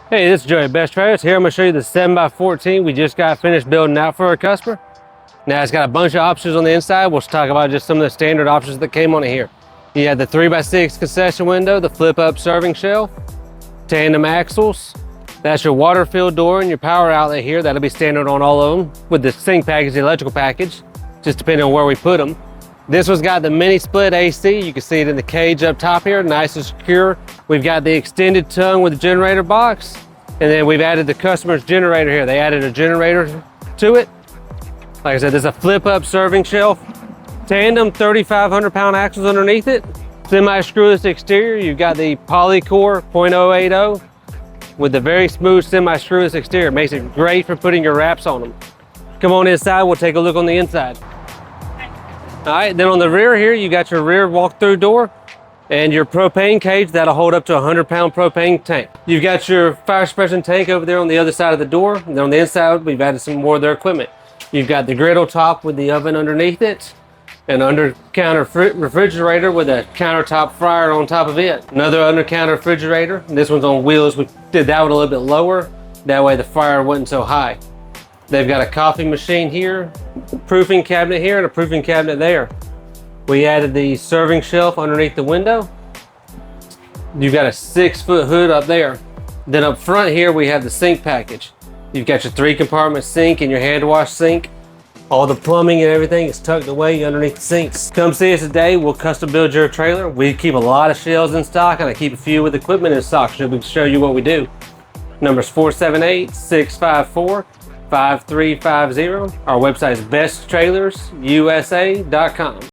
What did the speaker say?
Hey, this is Joey at Best Trailers. Here I'm going to show you the 7x14 we just got finished building out for our customer. Now it's got a bunch of options on the inside. We'll talk about just some of the standard options that came on it here. You have the 3x6 concession window, the flip up serving shelf, tandem axles. That's your water filled door and your power outlet here. That'll be standard on all of them with the sink package, the electrical package, just depending on where we put them. This one's got the mini split AC. You can see it in the cage up top here, nice and secure. We've got the extended tongue with the generator box, and then we've added the customer's generator here. They added a generator to it. Like I said, there's a flip up serving shelf, tandem 3,500 pound axles underneath it, semi-screwless exterior. You've got the Polycore .080 with the very smooth semi-screwless exterior. Makes it great for putting your wraps on them. Come on inside, we'll take a look on the inside. All right, then on the rear here, you got your rear walk-through door and your propane cage that'll hold up to a 100-pound propane tank. You've got your fire suppression tank over there on the other side of the door. And then on the inside, we've added some more of their equipment. You've got the griddle top with the oven underneath it, an under-counter refrigerator with a countertop fryer on top of it. Another under-counter refrigerator. This one's on wheels. We did that one a little bit lower. That way the fire wasn't so high. They've got a coffee machine here, proofing cabinet here, and a proofing cabinet there. We added the serving shelf underneath the window. You've got a 6-foot hood up there. Then up front here, we have the sink package. You've got your 3-compartment sink and your hand wash sink. All the plumbing and everything is tucked away underneath the sinks. Come see us today. We'll custom build your trailer. We keep a lot of shelves in stock, and I keep a few with equipment in stock so we can show you what we do. Number's 478-654-5350. Our website is besttrailersusa.com.